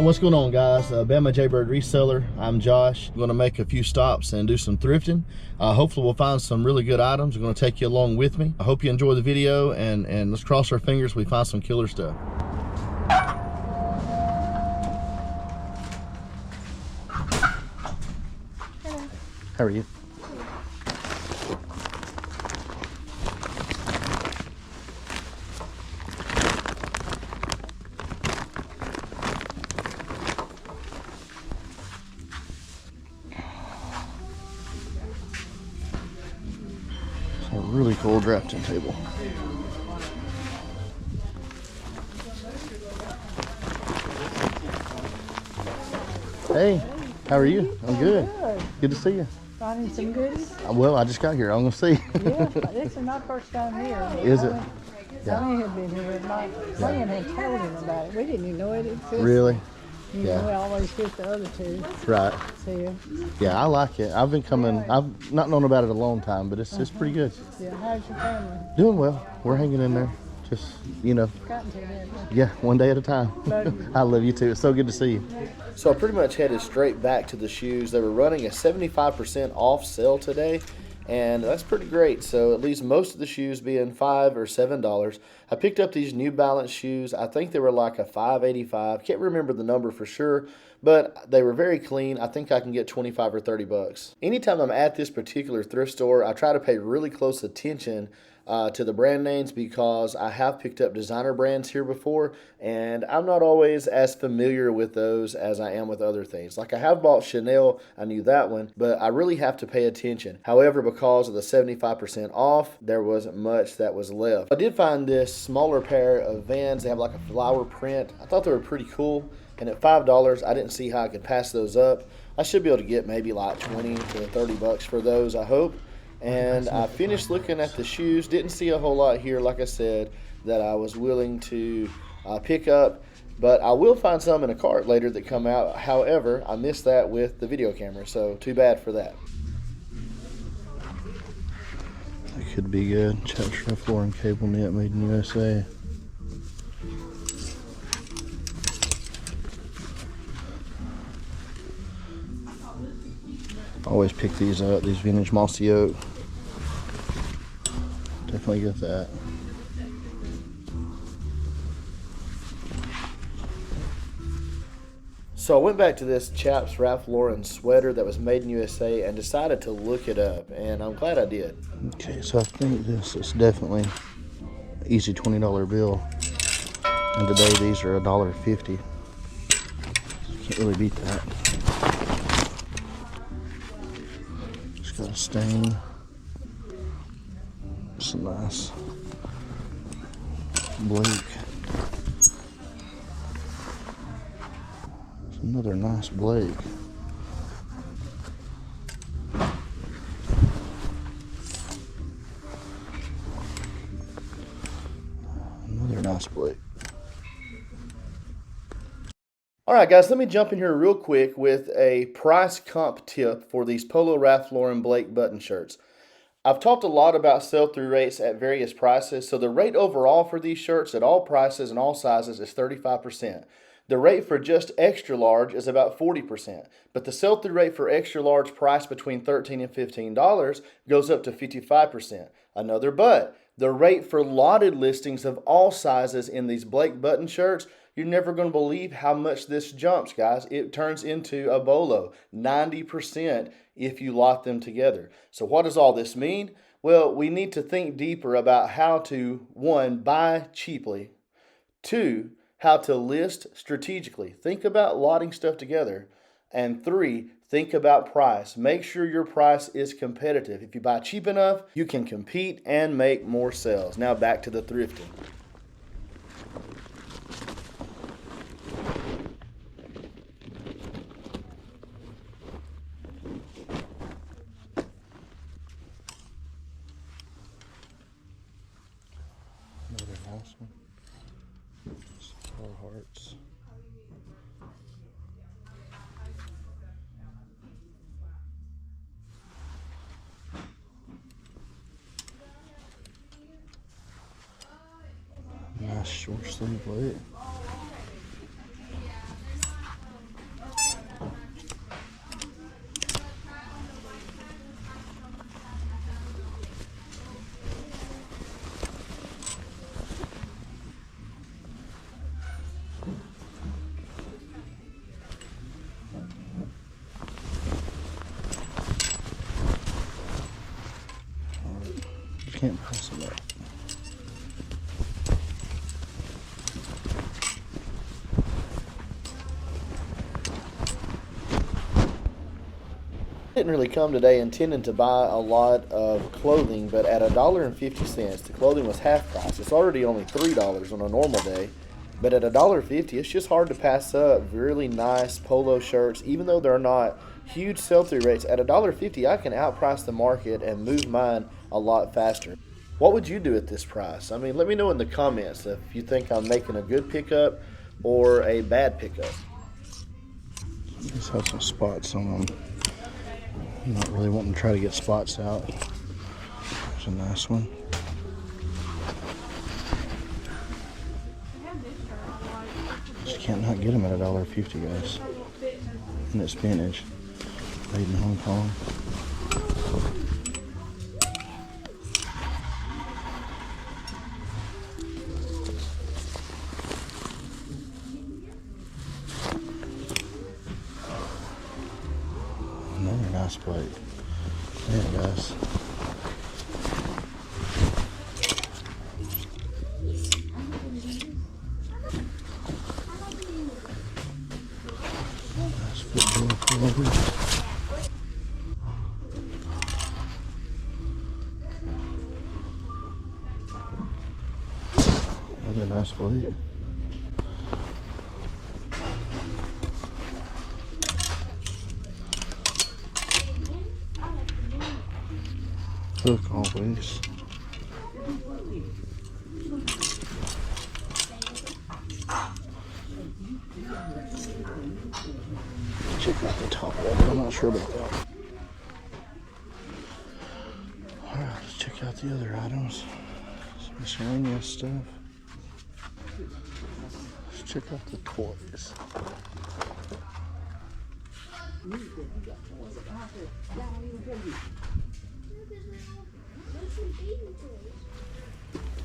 What's going on, guys? Bama Jaybird reseller. I'm Josh. I'm going to make a few stops and do some thrifting. Hopefully we'll find some really good items. I'm going to take you along with me. I hope you enjoy the video, and let's cross our fingers we find some killer stuff. Hello. How are you? A really cool drafting table. Hey, how are you? I'm good. Good to see you. Finding some goodies? Well, I just got here. I'm gonna see. Yeah, this is my first time here. Is it? Tommy had been here, but my friend had told him about it. We didn't even know it existed. Really? You know, we always get the other two. Right. So, Yeah, I like it. I've been coming. I've not known about it a long time, but it's pretty good. yeah, how's your family? Doing well. We're hanging in there. Just, you know. Gotten to that. Yeah, one day at a time. Love you. I love you too. It's so good to see you. So I pretty much headed straight back to the shoes. They were running a 75% off sale today, and that's pretty great. So at least most of the shoes being $5 or $7. I picked up these New Balance shoes. I think they were like a $5.85. Can't remember the number for sure, but they were very clean. I think I can get 25 or 30 bucks. Anytime I'm at this particular thrift store, I try to pay really close attention to the brand names, because I have picked up designer brands here before, and I'm not always as familiar with those as I am with other things. Like I have bought Chanel, I knew that one, but I really have to pay attention. However, because of the 75% off, there wasn't much that was left. I did find this smaller pair of Vans. They have like a flower print. I thought they were pretty cool, and at $5, I didn't see how I could pass those up. I should be able to get maybe like 20 to 30 bucks for those, I hope. And I finished looking at the shoes. Didn't see a whole lot here, like I said, that I was willing to pick up. But I will find some in a cart later that come out. However, I missed that with the video camera, so too bad for that. That could be good. Chapter floor and cable knit, made in USA. Always pick these up, these vintage mossy oak. Definitely get that. So I went back to this Chaps Ralph Lauren sweater that was made in USA and decided to look it up, and I'm glad I did. Okay, so I think this is definitely easy $20 bill, and today these are $1.50. Can't really beat that. Just got a stain. Some nice Blake. Another nice Blake. Another nice Blake. All right, guys, let me jump in here real quick with a price comp tip for these Polo Ralph Lauren Blake button shirts. I've talked a lot about sell-through rates at various prices. So the rate overall for these shirts at all prices and all sizes is 35%. The rate for just extra large is about 40%. But the sell-through rate for extra large priced between $13 and $15 goes up to 55%. Another but, the rate for lotted listings of all sizes in these Blake button shirts, you're never going to believe how much this jumps, guys. It turns into a bolo, 90% if you lot them together. So what does all this mean? Well, we need to think deeper about how to, 1, buy cheaply, 2, how to list strategically. Think about lotting stuff together. And 3, think about price. Make sure your price is competitive. If you buy cheap enough, you can compete and make more sales. Now back to the thrifting. Another nice one. Star Hearts. Nice short sleeve blade. Can't press them up. Didn't really come today intending to buy a lot of clothing, but at $1.50, the clothing was half price. It's already only $3 on a normal day, but at $1.50, it's just hard to pass up really nice polo shirts. Even though they're not huge sell-through rates, at $1.50, I can outprice the market and move mine a lot faster. What would you do at this price? I mean, let me know in the comments if you think I'm making a good pickup or a bad pickup. Just have some spots on them. I'm not really wanting to try to get spots out. There's a nice one. Just can't not get them at $1.50, guys. And it's vintage. Made in Hong Kong. Another nice plate. There it goes. Nice football pullover. Another nice plate. Hook always. Check out the top wall, but I'm not sure about that. Alright, let's check out the other items. Some miscellaneous stuff. Let's check out the toys.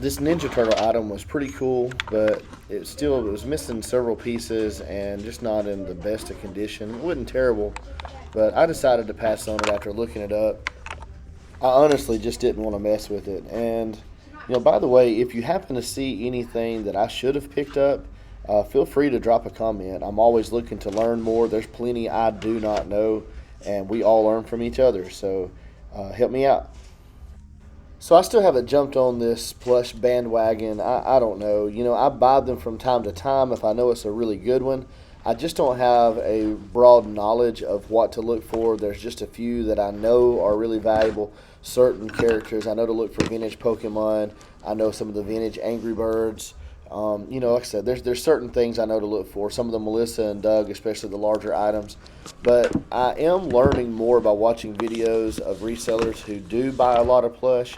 This Ninja Turtle item was pretty cool, but it was missing several pieces and just not in the best of condition. It wasn't terrible, but I decided to pass on it after looking it up. I honestly just didn't want to mess with it. And, by the way, if you happen to see anything that I should have picked up, feel free to drop a comment. I'm always looking to learn more. There's plenty I do not know, and we all learn from each other, so help me out. So I still haven't jumped on this plush bandwagon. I don't know. I buy them from time to time if I know it's a really good one. I just don't have a broad knowledge of what to look for. There's just a few that I know are really valuable. Certain characters, I know to look for vintage Pokemon. I know some of the vintage Angry Birds. Like I said, there's certain things I know to look for. Some of the Melissa and Doug, especially the larger items. But I am learning more by watching videos of resellers who do buy a lot of plush.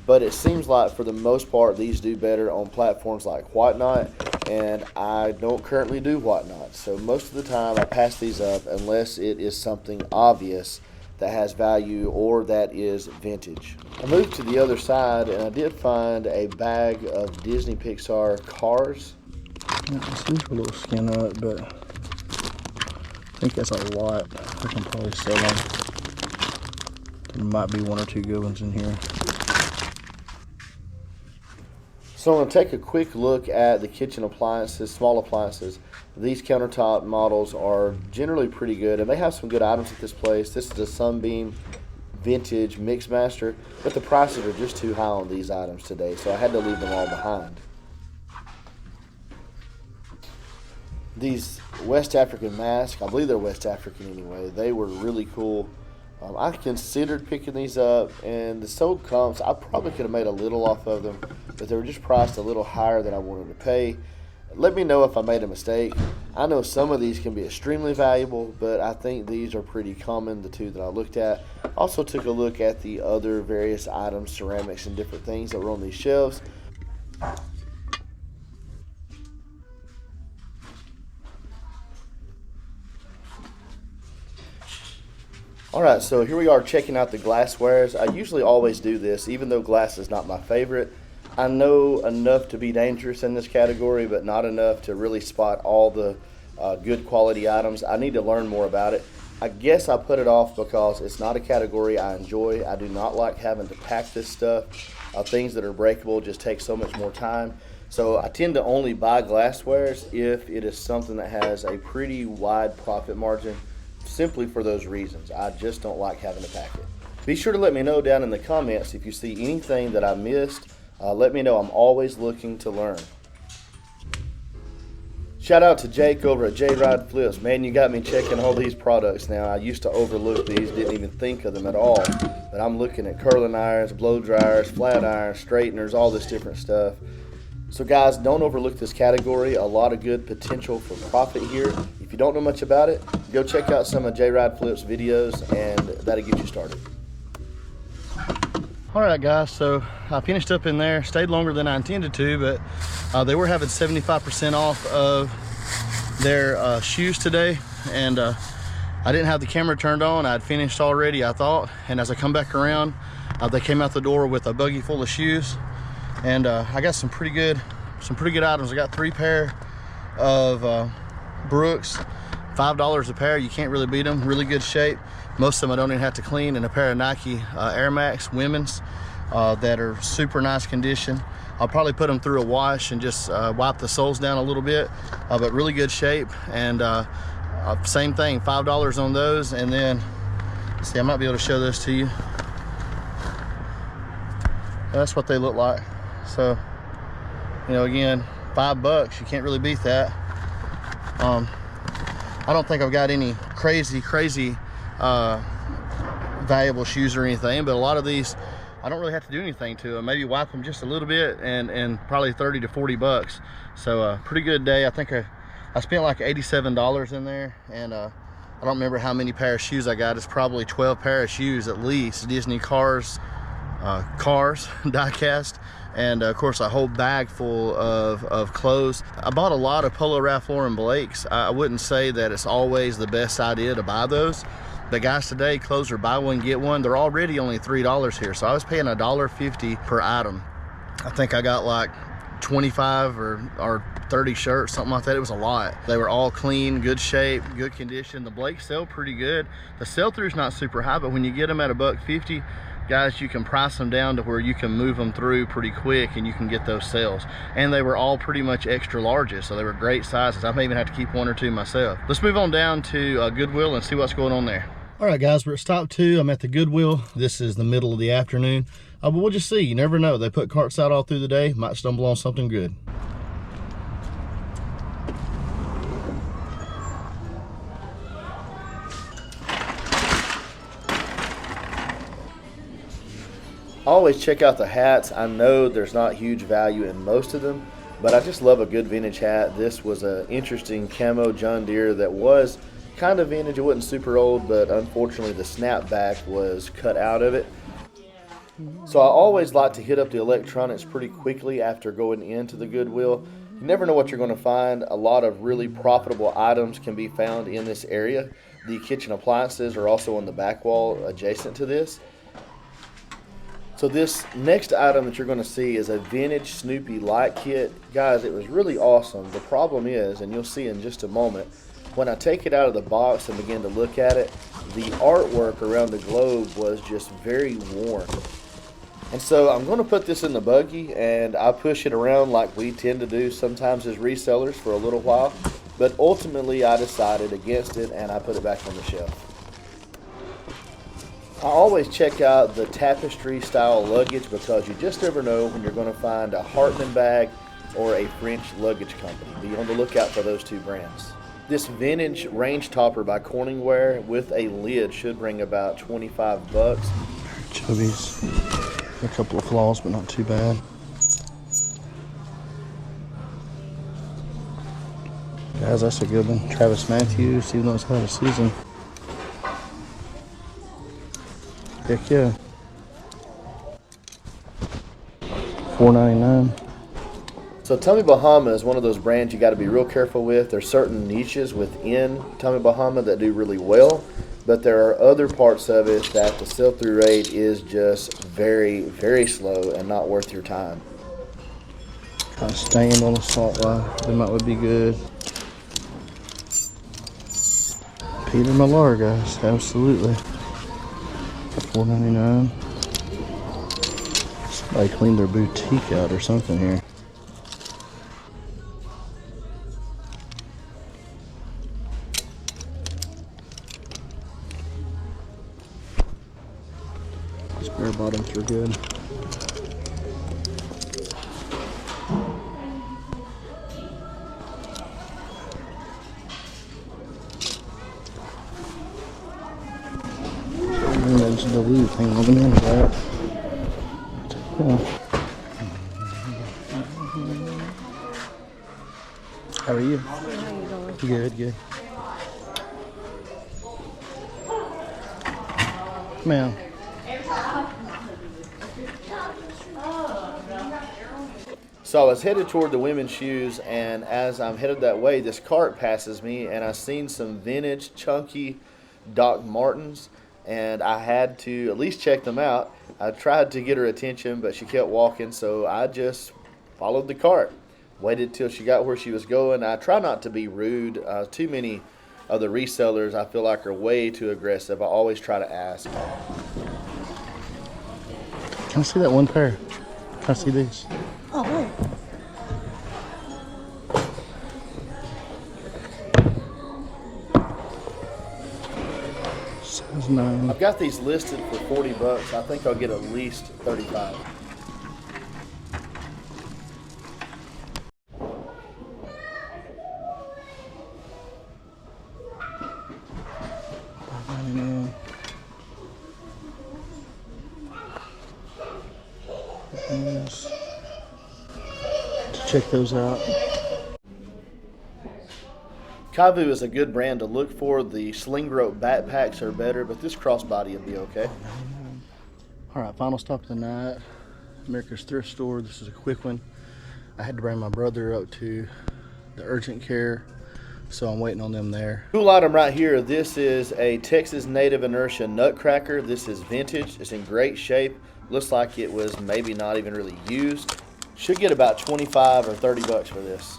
But it seems like for the most part, these do better on platforms like Whatnot. And I don't currently do Whatnot. So most of the time I pass these up unless it is something obvious that has value or that is vintage. I moved to the other side and I did find a bag of Disney Pixar cars. Yeah, these were a little skin up, but I think that's a lot. I can probably sell them. There might be one or two good ones in here. So I'm going to take a quick look at the kitchen appliances, small appliances. These countertop models are generally pretty good, and they have some good items at this place. This is a Sunbeam Vintage Mixmaster, but the prices are just too high on these items today, so I had to leave them all behind. These West African masks, I believe they're West African anyway, they were really cool. I considered picking these up, and the sold comps, I probably could have made a little off of them, but they were just priced a little higher than I wanted to pay. Let me know if I made a mistake. I know some of these can be extremely valuable, but I think these are pretty common, the two that I looked at. Also took a look at the other various items, ceramics and different things that were on these shelves. Alright, so here we are checking out the glasswares. I usually always do this, even though glass is not my favorite. I know enough to be dangerous in this category, but not enough to really spot all the good quality items. I need to learn more about it. I guess I put it off because it's not a category I enjoy. I do not like having to pack this stuff. Things that are breakable just take so much more time. So I tend to only buy glasswares if it is something that has a pretty wide profit margin, simply for those reasons. I just don't like having to pack it. Be sure to let me know down in the comments if you see anything that I missed. Let me know. I'm always looking to learn. Shout out to Jake over at Jaybird Flips. Man, you got me checking all these products now. I used to overlook these, didn't even think of them at all. But I'm looking at curling irons, blow dryers, flat irons, straighteners, all this different stuff. So guys, don't overlook this category. A lot of good potential for profit here. If you don't know much about it, go check out some of Jaybird Flips videos and that'll get you started. All right, guys, so I finished up in there. Stayed longer than I intended to, but they were having 75% off of their shoes today, and I didn't have the camera turned on. I'd finished already, I thought, and as I come back around, they came out the door with a buggy full of shoes, and I got some pretty good items. I got 3 pair of Brooks, $5 a pair. You can't really beat them. Really good shape. Most of them I don't even have to clean, and a pair of Nike Air Max women's that are super nice condition. I'll probably put them through a wash and just wipe the soles down a little bit, but really good shape. And same thing, $5 on those. And then, see, I might be able to show this to you. That's what they look like. So, you know, again, $5, you can't really beat that. I don't think I've got any crazy valuable shoes or anything, but a lot of these I don't really have to do anything to them. Maybe wipe them just a little bit, and probably 30 to 40 bucks. So pretty good day. I think I spent like $87 in there, and I don't remember how many pair of shoes I got. It's probably 12 pair of shoes at least. Disney cars die cast, and of course a whole bag full of clothes. I bought a lot of Polo Ralph Lauren Blakes. I wouldn't say that it's always the best idea to buy those, but guys, today clothes are buy one get one. They're already only $3 here, so I was paying $1.50 per item. I think I got like 25 or 30 shirts, something like that. It was a lot. They were all clean, good shape, good condition. The Blakes sell pretty good. The sell-through is not super high, but when you get them at $1.50, guys, you can price them down to where you can move them through pretty quick and you can get those sales. And they were all pretty much extra larges, so they were great sizes. I may even have to keep 1 or 2 myself. Let's move on down to Goodwill and see what's going on there. All right, guys, we're at stop 2. I'm at the Goodwill. This is the middle of the afternoon, but we'll just see. You never know. They put carts out all through the day. Might stumble on something good. Always check out the hats. I know there's not huge value in most of them, but I just love a good vintage hat. This was an interesting camo John Deere that was kind of vintage. It wasn't super old, but unfortunately the snapback was cut out of it. So I always like to hit up the electronics pretty quickly after going into the Goodwill. You never know what you're going to find. A lot of really profitable items can be found in this area. The kitchen appliances are also on the back wall adjacent to this. So this next item that you're going to see is a vintage Snoopy light kit. Guys, it was really awesome. The problem is, and you'll see in just a moment, when I take it out of the box and begin to look at it, the artwork around the globe was just very worn. And so I'm going to put this in the buggy, and I push it around like we tend to do sometimes as resellers for a little while. But ultimately I decided against it, and I put it back on the shelf. I always check out the tapestry style luggage because you just never know when you're going to find a Hartman bag or a French luggage company. Be on the lookout for those 2 brands. This vintage range topper by Corningware with a lid should bring about 25 bucks. Chubbies. A couple of flaws, but not too bad. Guys, that's a good one. Travis Matthews, even though it's out of season. Heck yeah. $4.99. So Tommy Bahama is one of those brands you got to be real careful with. There's certain niches within Tommy Bahama that do really well, but there are other parts of it that the sell-through rate is just very, very slow and not worth your time. Kind of stained on the salt life. Them might would be good. Peter Millar, guys, absolutely. $4.99. Somebody cleaned their boutique out or something here. These bare bottoms are good. There's the loot. Hang on a minute, right? How are you? How you doing? Good, good. Ma'am. So I was headed toward the women's shoes, and as I'm headed that way, this cart passes me, and I seen some vintage, chunky Doc Martens, and I had to at least check them out. I tried to get her attention, but she kept walking, so I just followed the cart. Waited till she got where she was going. I try not to be rude. Too many of the resellers I feel like are way too aggressive. I always try to ask. Can I see that one pair? Can I see these? Oh, wait. Size 9. I've got these listed for $40. I think I'll get at least 35. $5.99. Yes. Check those out. Kavu is a good brand to look for. The sling rope backpacks are better, but this crossbody will be okay. All right, final stop of the night. America's Thrift Store. This is a quick one. I had to bring my brother up to the urgent care, so I'm waiting on them there. Cool item right here. This is a Texas Native Inertia Nutcracker. This is vintage. It's in great shape. Looks like it was maybe not even really used. Should get about 25 or 30 bucks for this.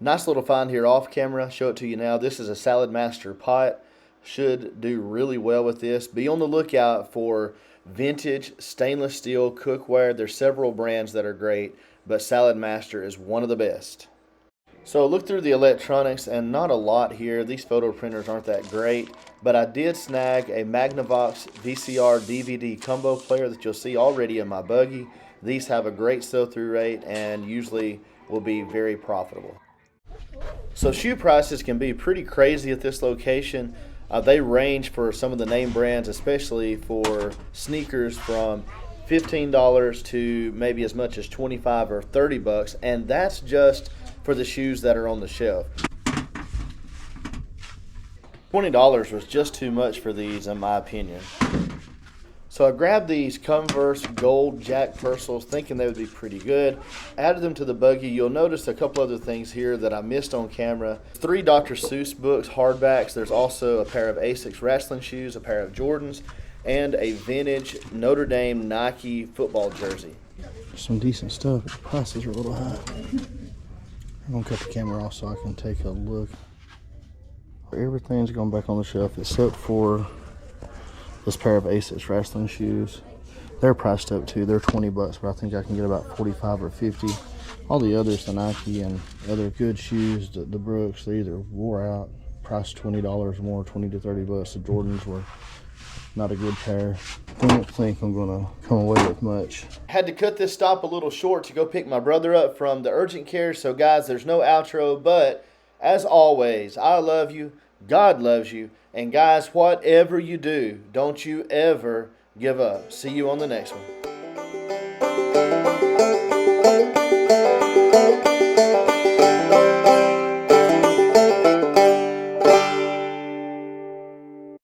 Nice little find here off camera. Show it to you now. This is a Salad Master pot. Should do really well with this. Be on the lookout for vintage stainless steel cookware. There's several brands that are great, but Salad Master is one of the best. So look through the electronics, and not a lot here. These photo printers aren't that great, but I did snag a Magnavox VCR DVD combo player that you'll see already in my buggy. These have a great sell-through rate and usually will be very profitable. So shoe prices can be pretty crazy at this location. They range for some of the name brands, especially for sneakers, from $15 to maybe as much as 25 or 30 bucks, and that's just for the shoes that are on the shelf. $20 was just too much for these, in my opinion. So I grabbed these Converse Gold Jack Purcells thinking they would be pretty good. Added them to the buggy. You'll notice a couple other things here that I missed on camera. 3 Dr. Seuss books, hardbacks. There's also a pair of Asics wrestling shoes, a pair of Jordans, and a vintage Notre Dame Nike football jersey. Some decent stuff, but the prices are a little high. I'm gonna cut the camera off so I can take a look. Everything's going back on the shelf except for this pair of Asics wrestling shoes. They're priced up too. They're 20 bucks, but I think I can get about 45 or 50. All the others, the Nike and other good shoes, the Brooks, they either wore out, priced $20 more, 20 to 30 bucks. The Jordans were not a good pair. I don't think I'm gonna come away with much. Had to cut this stop a little short to go pick my brother up from the urgent care. So guys, there's no outro, but as always, I love you, God loves you, and guys, whatever you do, don't you ever give up. See you on the next one.